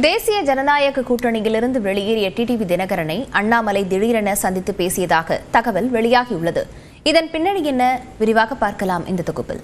தேசிய ஜனநாயக கூட்டணியிலிருந்து வெளியேறிய டிடிவி தினகரனை அண்ணாமலை திடீரென சந்தித்து பேசியதாக தகவல் வெளியாகியுள்ளது. இதன் பின்னணி என்ன, விரிவாக பார்க்கலாம் இந்த தொகுப்பில்.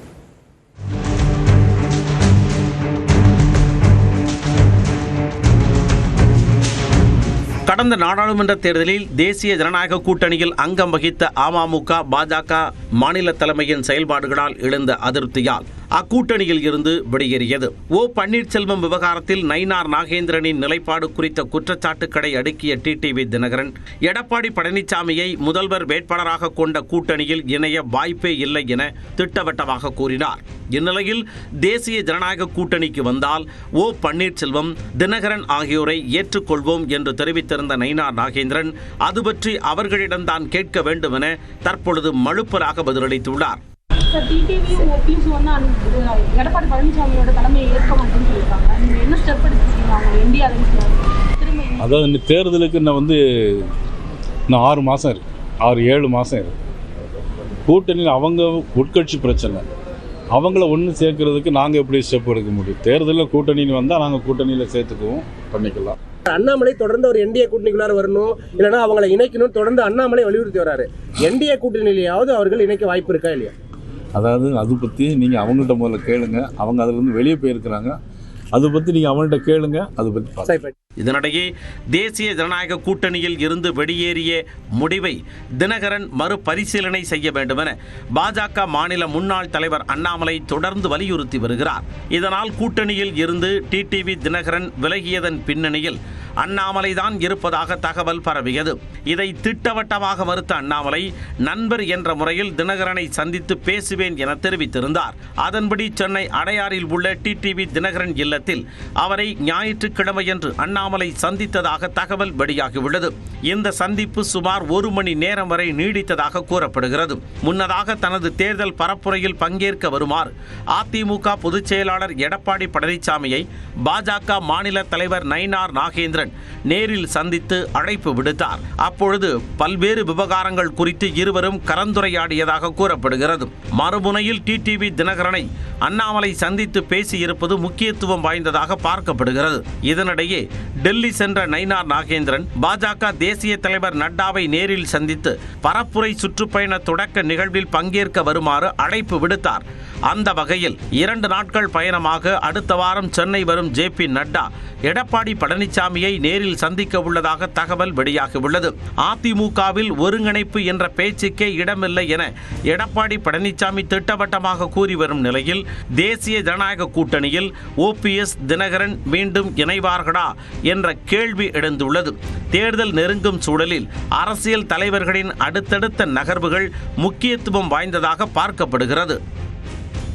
கடந்த நாடாளுமன்ற தேர்தலில் தேசிய ஜனநாயக கூட்டணியில் அங்கம் வகித்த அமமுக, பாஜக மாநில தலைமையின் செயல்பாடுகளால் எழுந்த அதிருப்தியால் அக்கூட்டணியில் இருந்து வெளியேறியது. ஓ பன்னீர்செல்வம் விவகாரத்தில் நயினார் நாகேந்திரனின் நிலைப்பாடு குறித்த குற்றச்சாட்டுக்களை அடுக்கிய டிடிவி தினகரன் எடப்பாடி பழனிசாமியை முதல்வர் வேட்பாளராக கொண்ட கூட்டணியில் இணைய வாய்ப்பே இல்லை என திட்டவட்டமாக கூறினார். இந்நிலையில் தேசிய ஜனநாயக கூட்டணிக்கு வந்தால் ஓ பன்னீர்செல்வம், தினகரன் ஆகியோரை ஏற்றுக்கொள்வோம் என்று தெரிவித்திருந்த நயினார் நாகேந்திரன் அது பற்றி அவர்களிடம்தான் கேட்க வேண்டும் என தற்பொழுது மழுப்பலாக பதிலளித்துள்ளார். எடப்பாடி பழனிசாமியோட தலைமையை ஏற்க மாட்டேன்னு சொல்லியிருக்காங்க. நீங்க என்ன ஸ்டெப் எடுத்துருக்கீங்க? அதாவது இந்த தேர்தலுக்கு இன்னும் 6 மாதம் இருக்கு, 6-7 மாதம் இருக்கு. கூட்டணியில் அவங்க உட்கட்சி பிரச்சனை, அவங்கள ஒன்று சேர்க்கறதுக்கு நாங்கள் எப்படி ஸ்டெப் எடுக்க முடியும்? தேர்தலில் கூட்டணின்னு வந்தால் நாங்கள் கூட்டணியில் சேர்த்துக்குவோம், பண்ணிக்கலாம். அண்ணாமலை தொடர்ந்து ஒரு என்டிஏ கூட்டணிக்குள்ளார வரணும், இல்லைன்னா அவங்களை இணைக்கணும் தொடர்ந்து அண்ணாமலை வலியுறுத்தி வராரு. என்டிஏ கூட்டணியிலேயாவது அவர்கள் இணைக்க வாய்ப்பு இருக்கா இல்லையா? அதாவது அது பற்றி நீங்கள் அவங்கள்ட்ட முதல்ல கேளுங்க. அவங்க அதிலிருந்து வெளியே போயிருக்கிறாங்க, அதை பற்றி நீங்கள் அவங்கள்ட்ட கேளுங்க. அது பற்றி இதனிடையே தேசிய ஜனநாயக கூட்டணியில் இருந்து வெளியேறிய முடிவை தினகரன் மறுபரிசீலனை செய்ய வேண்டும் என பாஜக மாநில முன்னாள் தலைவர் அண்ணாமலை தொடர்ந்து வலியுறுத்தி வருகிறார். இதனால் கூட்டணியில் இருந்து டிடிவி தினகரன் விலகியதன் பின்னணியில் அண்ணாமலைதான் இருப்பதாக தகவல் பரவியது. இதை திட்டவட்டமாக மறுத்த அண்ணாமலை நண்பர் என்ற முறையில் தினகரனை சந்தித்து பேசுவேன் என தெரிவித்திருந்தார். அதன்படி சென்னை அடையாறில் உள்ள டிடிவி தினகரன் இல்லத்தில் அவரை ஞாயிற்றுக்கிழமையன்று அண்ணாமலை சந்தித்ததாக தகவல் வெளியாகியுள்ளது. இந்த சந்திப்பு சுமார் 1 மணி நேரம் வரை நீடித்ததாக கூறப்படுகிறது. முன்னதாக தனது தேர்தல் பரப்புரையில் பங்கேற்க வருமாறு அதிமுக பொதுச் செயலாளர் எடப்பாடி பழனிசாமியை பாஜக மாநில தலைவர் நயினார் நாகேந்திரன் நேரில் சந்தித்து அழைப்பு விடுத்தார். அப்பொழுது பல்வேறு விவகாரங்கள் குறித்து இருவரும் கலந்துரையாடியதாக கூறப்படுகிறது. மறுமுனையில் டிடிவி தினகரனை அண்ணாமலை சந்தித்து பேசியிருப்பது முக்கியத்துவம் வாய்ந்ததாக பார்க்கப்படுகிறது. இதனிடையே டெல்லி சென்ற நயினார் நாகேந்திரன் பாஜக தேசிய தலைவர் நட்டாவை நேரில் சந்தித்து பரப்புரை சுற்றுப்பயண தொடக்க நிகழ்வில் பங்கேற்க வருமாறு அழைப்பு விடுத்தார். அந்த வகையில் 2 நாட்கள் பயணமாக அடுத்த வாரம் சென்னை வரும் ஜே.பி. நட்டா எடப்பாடி பழனிசாமியை நேரில் சந்திக்க உள்ளதாக தகவல் வெளியாகியுள்ளது. அதிமுகவில் ஒருங்கிணைப்பு என்ற பேச்சுக்கே இடமில்லை என எடப்பாடி பழனிசாமி திட்டவட்டமாக கூறி வரும் நிலையில் தேசிய ஜனநாயக கூட்டணியில் ஓபிஎஸ், தினகரன் மீண்டும் இணைவார்களா என்ற கேள்வி எழுந்துள்ளது. தேர்தல் நெருங்கும் சூழலில் அரசியல் தலைவர்களின் அடுத்தடுத்த நகர்வுகள் முக்கியத்துவம் வாய்ந்ததாக பார்க்கப்படுகிறது.